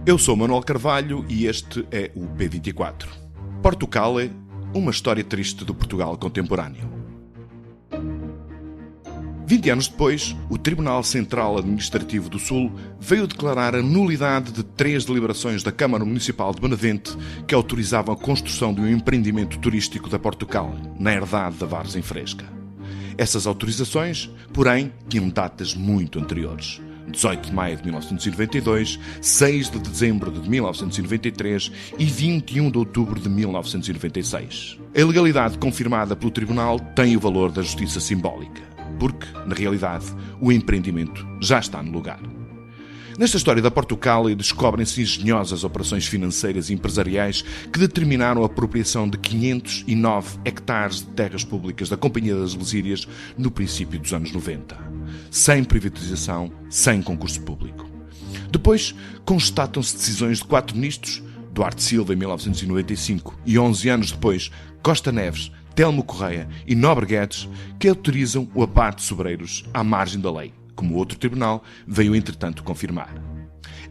Eu sou Manuel Carvalho e este é o P24. Portugal é uma história triste do Portugal contemporâneo. 20 anos depois, o Tribunal Central Administrativo do Sul veio declarar a nulidade de 3 deliberações da Câmara Municipal de Benavente que autorizavam a construção de um empreendimento turístico da Portugal, na herdade da Vargem Fresca. Essas autorizações, porém, tinham datas muito anteriores. 18 de maio de 1992, 6 de dezembro de 1993 e 21 de outubro de 1996. A ilegalidade confirmada pelo Tribunal tem o valor da justiça simbólica, porque, na realidade, o empreendimento já está no lugar. Nesta história da Portugal descobrem-se engenhosas operações financeiras e empresariais que determinaram a apropriação de 509 hectares de terras públicas da Companhia das Lesírias no princípio dos anos 90. Sem privatização, sem concurso público. Depois, constatam-se decisões de 4 ministros, Duarte Silva em 1995 e 11 anos depois, Costa Neves, Telmo Correia e Nobre Guedes, que autorizam o abate de sobreiros à margem da lei, como outro tribunal veio entretanto confirmar.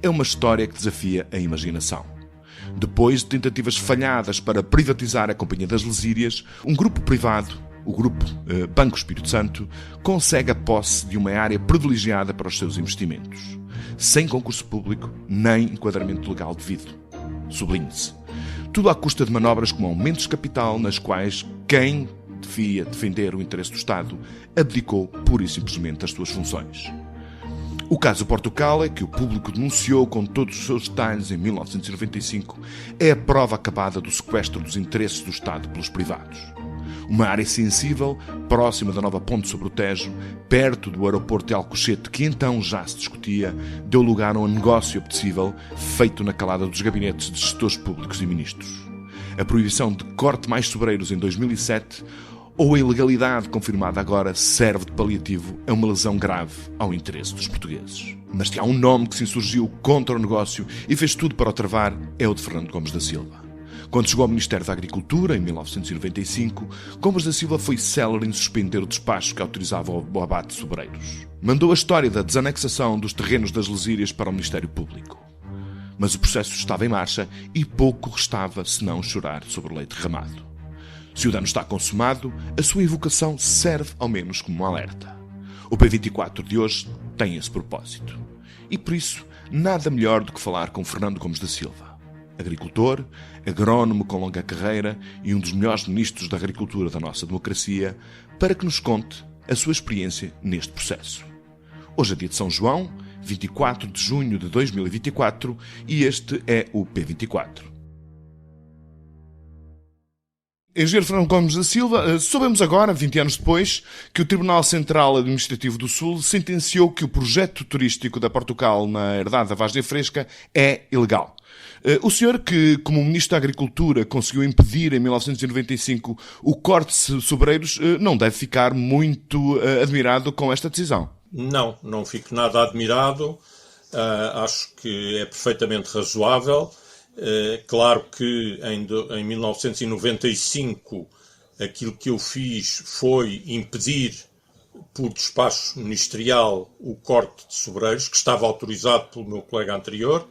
É uma história que desafia a imaginação. Depois de tentativas falhadas para privatizar a Companhia das Lesírias, um grupo privado, o Grupo Banco Espírito Santo, consegue a posse de uma área privilegiada para os seus investimentos, sem concurso público nem enquadramento legal devido. Sublinhe-se. Tudo à custa de manobras como aumentos de capital, nas quais quem devia defender o interesse do Estado abdicou pura e simplesmente das suas funções. O caso Portugal, que o público denunciou com todos os seus detalhes em 1995, é a prova acabada do sequestro dos interesses do Estado pelos privados. Uma área sensível, próxima da nova ponte sobre o Tejo, perto do aeroporto de Alcochete, que então já se discutia, deu lugar a um negócio apetecível feito na calada dos gabinetes de gestores públicos e ministros. A proibição de corte mais sobreiros em 2007 ou a ilegalidade confirmada agora serve de paliativo a uma lesão grave ao interesse dos portugueses. Mas se há um nome que se insurgiu contra o negócio e fez tudo para o travar, é o de Fernando Gomes da Silva. Quando chegou ao Ministério da Agricultura, em 1995, Gomes da Silva foi célere em suspender o despacho que autorizava o abate de sobreiros. Mandou a história da desanexação dos terrenos das Lesírias para o Ministério Público. Mas o processo estava em marcha e pouco restava senão chorar sobre o leite derramado. Se o dano está consumado, a sua invocação serve ao menos como um alerta. O P24 de hoje tem esse propósito. E por isso, nada melhor do que falar com Fernando Gomes da Silva. Agricultor, agrónomo com longa carreira e um dos melhores ministros da agricultura da nossa democracia, para que nos conte a sua experiência neste processo. Hoje é dia de São João, 24 de junho de 2024, e este é o P24. Engenheiro Fernando Gomes da Silva, soubemos agora, 20 anos depois, que o Tribunal Central Administrativo do Sul sentenciou que o projeto turístico da Portugal na herdade da Vargem Fresca é ilegal. O senhor, que como Ministro da Agricultura conseguiu impedir em 1995 o corte de sobreiros, não deve ficar muito admirado com esta decisão. Não fico nada admirado. Acho que é perfeitamente razoável. Claro que em 1995 aquilo que eu fiz foi impedir, por despacho ministerial, o corte de sobreiros, que estava autorizado pelo meu colega anterior,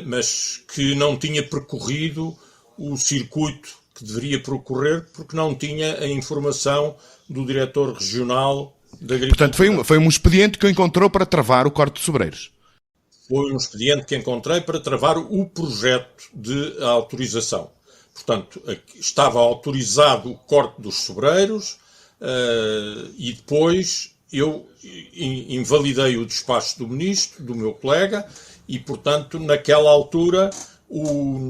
mas que não tinha percorrido o circuito que deveria percorrer, porque não tinha a informação do diretor regional da Agricultura. Portanto, foi um expediente que encontrou para travar o corte de sobreiros. Foi um expediente que encontrei para travar o projeto de autorização. Portanto, estava autorizado o corte dos sobreiros e depois eu invalidei o despacho do ministro, do meu colega, e, portanto, naquela altura, os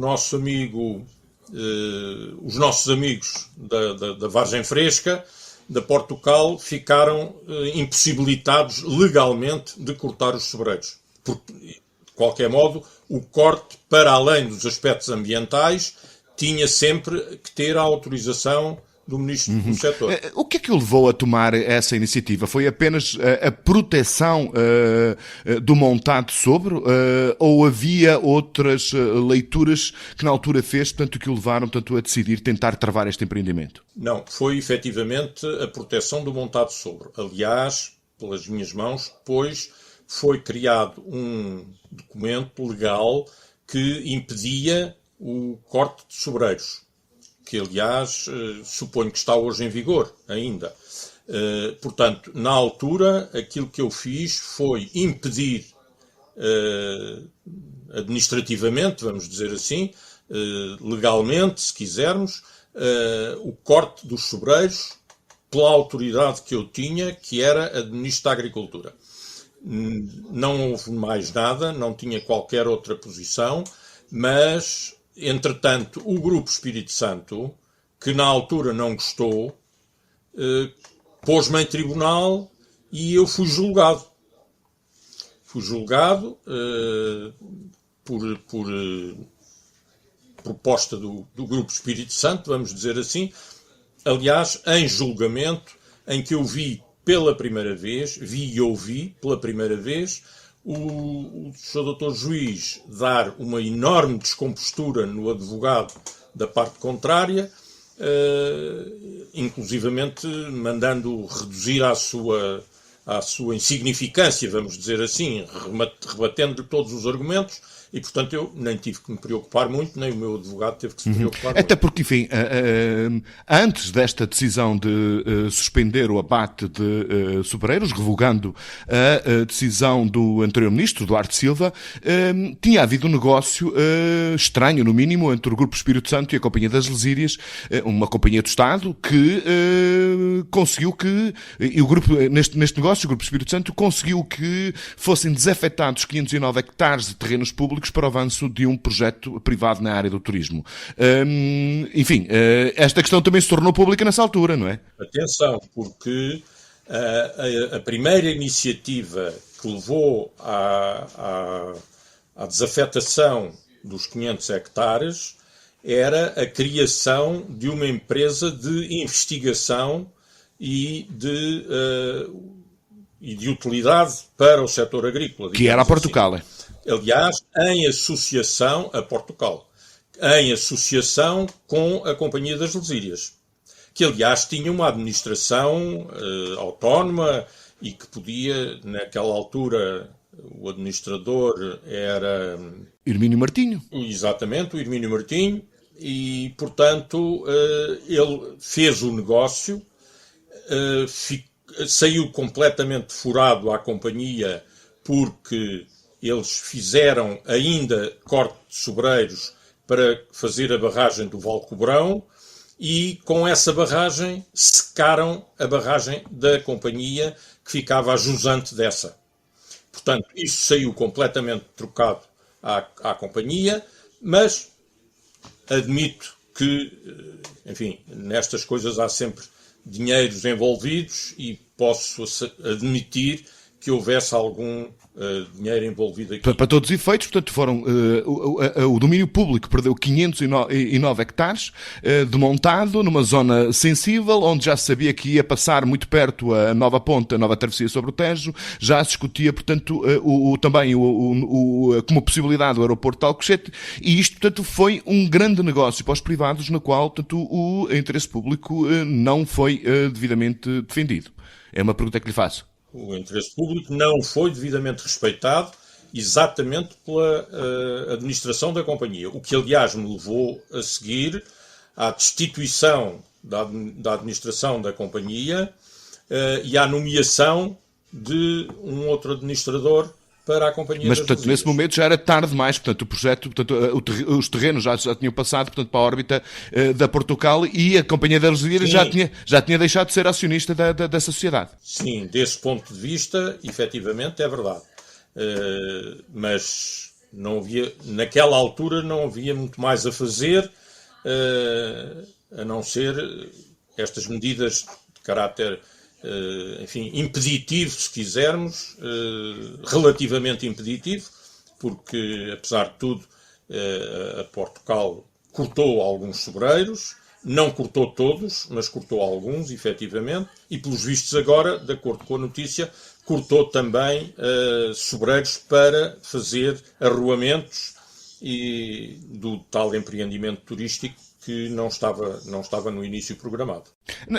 nossos amigos da Vargem Fresca, da Portugal, ficaram impossibilitados legalmente de cortar os sobreiros. Porque, de qualquer modo, o corte, para além dos aspectos ambientais, tinha sempre que ter a autorização do Ministro do Setor. O que é que o levou a tomar essa iniciativa? Foi apenas a proteção do montado sobre ou havia outras leituras que na altura fez, portanto, que o levaram a decidir tentar travar este empreendimento? Não, foi efetivamente a proteção do montado sobre. Aliás, pelas minhas mãos, depois foi criado um documento legal que impedia o corte de sobreiros, que aliás suponho que está hoje em vigor ainda. Portanto, na altura, aquilo que eu fiz foi impedir administrativamente, vamos dizer assim, legalmente, se quisermos, o corte dos sobreiros pela autoridade que eu tinha, que era a Ministro da Agricultura. Não houve mais nada, não tinha qualquer outra posição, mas, entretanto, o Grupo Espírito Santo, que na altura não gostou, pôs-me em tribunal e eu fui julgado. Fui julgado por proposta do Grupo Espírito Santo, vamos dizer assim. Aliás, em julgamento, em que eu vi pela primeira vez, vi e ouvi pela primeira vez, o Sr. Dr. Juiz dar uma enorme descompostura no advogado da parte contrária, inclusivamente mandando reduzir à sua insignificância, vamos dizer assim, rebatendo-lhe todos os argumentos, e, portanto, eu nem tive que me preocupar muito, nem o meu advogado teve que se preocupar muito. Até porque, enfim, antes desta decisão de suspender o abate de sobreiros, revogando a decisão do anterior ministro, Duarte Silva, tinha havido um negócio estranho, no mínimo, entre o Grupo Espírito Santo e a Companhia das Lesírias, uma companhia do Estado, que conseguiu que, e o grupo, neste negócio, o Grupo Espírito Santo conseguiu que fossem desafetados 509 hectares de terrenos públicos para o avanço de um projeto privado na área do turismo. Enfim, esta questão também se tornou pública nessa altura, não é? Atenção, porque a primeira iniciativa que levou à desafetação dos 500 hectares era a criação de uma empresa de investigação e de utilidade para o setor agrícola. Que era a Portugal. Assim. Aliás, em associação a Portugal, em associação com a Companhia das Lesírias, que aliás tinha uma administração autónoma e que podia, naquela altura, o administrador era... Hermínio Martinho. Exatamente, o Hermínio Martinho, e, portanto, ele fez o negócio, saiu completamente furado à companhia porque eles fizeram ainda corte de sobreiros para fazer a barragem do Valcobrão e com essa barragem secaram a barragem da companhia que ficava a jusante dessa. Portanto, isso saiu completamente trocado à companhia, mas admito que, enfim, nestas coisas há sempre dinheiros envolvidos e posso admitir que houvesse algum dinheiro envolvido aqui. Para todos os efeitos, portanto, foram o domínio público perdeu 509 hectares demontado numa zona sensível, onde já se sabia que ia passar muito perto a nova ponte, a nova travessia sobre o Tejo, já se discutia, portanto, também como possibilidade o aeroporto de Alcochete, e isto, portanto, foi um grande negócio para os privados, no qual, portanto, o interesse público não foi devidamente defendido. É uma pergunta que lhe faço. O interesse público não foi devidamente respeitado exatamente pela administração da companhia, o que aliás me levou a seguir à destituição da administração da companhia e à nomeação de um outro administrador para a Companhia Mas, das portanto, Lesírias. nesse momento já era tarde demais, portanto, o projeto, portanto, os terrenos já tinham passado, portanto, para a órbita da Portugal e a Companhia das Lesírias já tinha deixado de ser acionista dessa sociedade. Sim, desse ponto de vista, efetivamente, é verdade. Mas não havia, naquela altura não havia muito mais a fazer, a não ser estas medidas de caráter enfim, impeditivo, se quisermos, relativamente impeditivo, porque, apesar de tudo, a Portugal cortou alguns sobreiros, não cortou todos, mas cortou alguns, efetivamente, e, pelos vistos agora, de acordo com a notícia, cortou também sobreiros para fazer arruamentos do tal empreendimento turístico que não estava no início programado.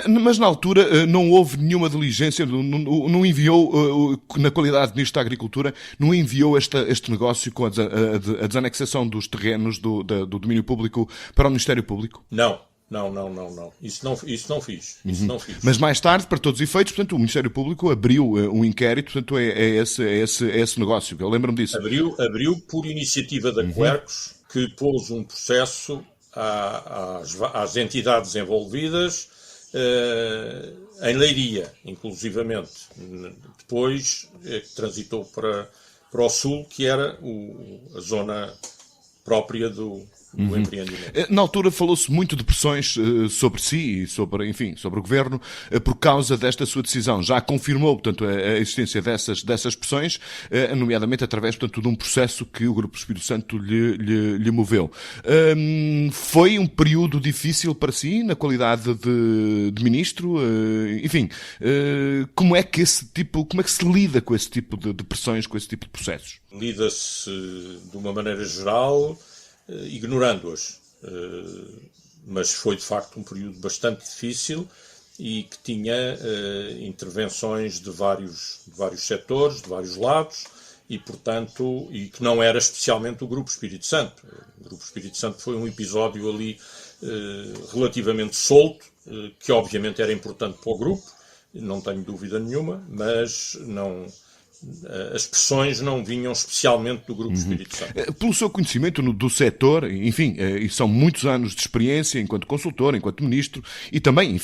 Mas na altura não houve nenhuma diligência, não enviou, na qualidade de Ministro da Agricultura, não enviou este negócio com a desanexação dos terrenos do domínio público para o Ministério Público? Não. Isso não fiz. Mas mais tarde, para todos os efeitos, portanto, o Ministério Público abriu um inquérito, portanto, esse negócio. Eu lembro-me disso. Abriu por iniciativa da Quercus, que pôs um processo às entidades envolvidas em Leiria, inclusivamente. Depois transitou para o Sul, que era a zona própria do empreendimento. Na altura falou-se muito de pressões sobre si e sobre o Governo por causa desta sua decisão. Já confirmou, portanto, a existência dessas pressões, nomeadamente através, portanto, de um processo que o Grupo Espírito Santo lhe moveu. Foi um período difícil para si, na qualidade de ministro? Como é que se lida com esse tipo de pressões, com esse tipo de processos? Lida-se de uma maneira geral, ignorando-as, mas foi de facto um período bastante difícil e que tinha intervenções de vários setores, de vários lados e, portanto, e que não era especialmente o Grupo Espírito Santo. O Grupo Espírito Santo foi um episódio ali relativamente solto, que obviamente era importante para o grupo, não tenho dúvida nenhuma, mas as pressões não vinham especialmente do Grupo Espírito Santo. Pelo seu conhecimento do setor, e são muitos anos de experiência enquanto consultor, enquanto ministro, e também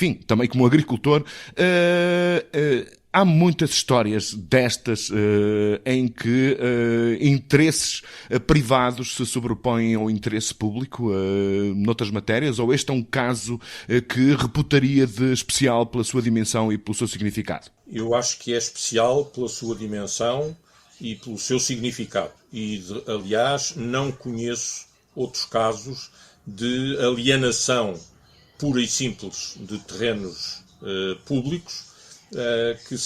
como agricultor, há muitas histórias destas em que interesses privados se sobrepõem ao interesse público noutras matérias, ou este é um caso que reputaria de especial pela sua dimensão e pelo seu significado? Eu acho que é especial pela sua dimensão e pelo seu significado. Aliás, não conheço outros casos de alienação pura e simples de terrenos públicos que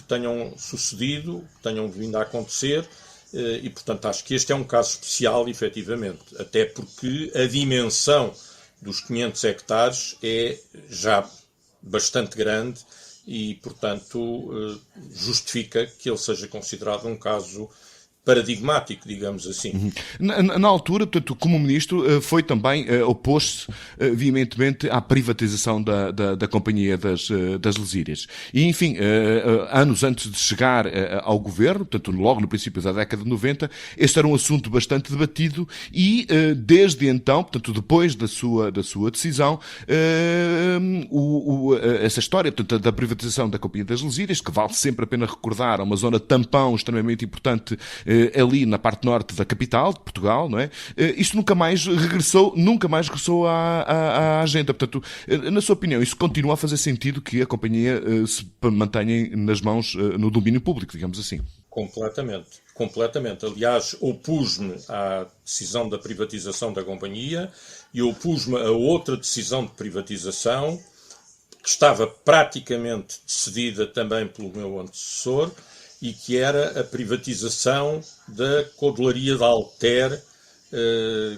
tenham sucedido, que tenham vindo a acontecer, e, portanto, acho que este é um caso especial, efetivamente, até porque a dimensão dos 500 hectares é já bastante grande e, portanto, justifica que ele seja considerado um caso paradigmático, digamos assim. Na altura, portanto, como ministro, foi também opôs-se veementemente à privatização da Companhia das Lesírias. E, anos antes de chegar ao governo, portanto, logo no princípio da década de 90, este era um assunto bastante debatido e, desde então, portanto, depois da sua decisão, essa história, portanto, da privatização da Companhia das Lesírias, que vale sempre a pena recordar, é uma zona tampão extremamente importante ali na parte norte da capital de Portugal, não é? Isto nunca mais regressou à agenda. Portanto, na sua opinião, isso continua a fazer sentido que a companhia se mantenha nas mãos, no domínio público, digamos assim? Completamente. Aliás, opus-me à decisão da privatização da companhia e opus-me a outra decisão de privatização que estava praticamente decidida também pelo meu antecessor, e que era a privatização da Codelaria de Alter,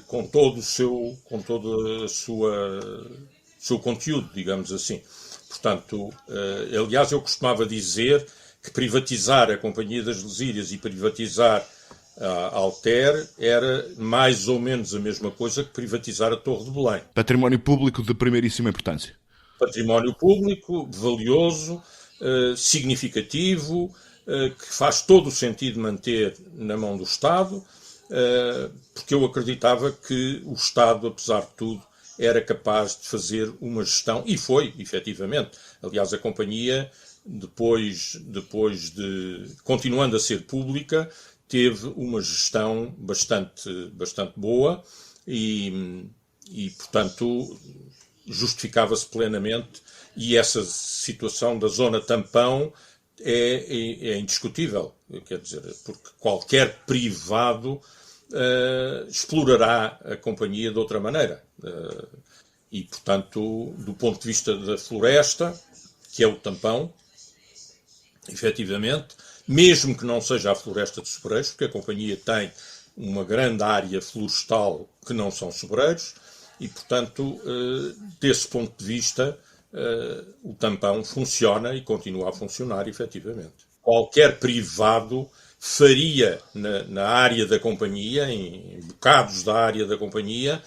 com todo o seu conteúdo, digamos assim. Portanto, aliás, eu costumava dizer que privatizar a Companhia das Lesírias e privatizar a Alter era mais ou menos a mesma coisa que privatizar a Torre de Belém. Património público de primeiríssima importância. Património público, valioso, significativo, que faz todo o sentido manter na mão do Estado, porque eu acreditava que o Estado, apesar de tudo, era capaz de fazer uma gestão, e foi, efetivamente. Aliás, a companhia, depois de continuando a ser pública, teve uma gestão bastante boa e portanto, justificava-se plenamente, e essa situação da zona tampão é indiscutível, quer dizer, porque qualquer privado explorará a companhia de outra maneira. E, portanto, do ponto de vista da floresta, que é o tampão, efetivamente, mesmo que não seja a floresta de sobreiros, porque a companhia tem uma grande área florestal que não são sobreiros, e, portanto, desse ponto de vista, o tampão funciona e continua a funcionar, efetivamente. Qualquer privado faria na área da companhia, em bocados da área da companhia,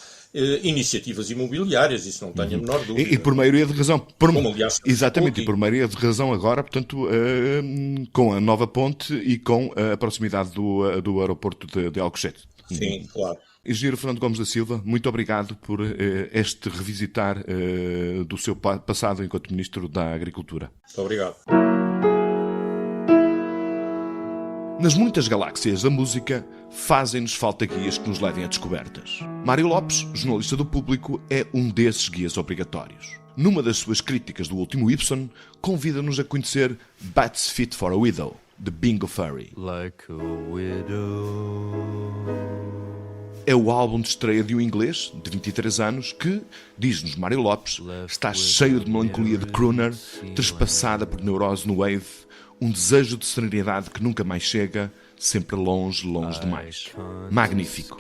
iniciativas imobiliárias, isso não tenho a menor dúvida. E por maioria de razão. Como, aliás, Exatamente, e por maioria de razão agora, portanto, com a nova ponte e com a proximidade do aeroporto de Alcochete. Sim, claro. Engenheiro Fernando Gomes da Silva, muito obrigado por este revisitar do seu passado enquanto Ministro da Agricultura. Muito obrigado. Nas muitas galáxias da música, fazem-nos falta guias que nos levem a descobertas. Mário Lopes, jornalista do Público, é um desses guias obrigatórios. Numa das suas críticas do último Ibsen, convida-nos a conhecer Bats Fit for a Widow, de Bingo Fury. Like a widow. É o álbum de estreia de um inglês, de 23 anos, que, diz-nos Mário Lopes, está cheio de melancolia de crooner, trespassada por neurose no wave, um desejo de serenidade que nunca mais chega, sempre longe, longe demais. Magnífico.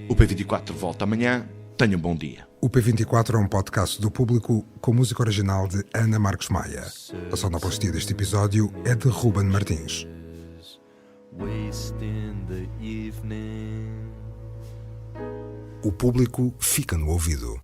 O P24 volta amanhã. Tenham um bom dia. O P24 é um podcast do Público com música original de Ana Marcos Maia. A sonoplastia deste episódio é de Ruben Martins. O Público fica no ouvido.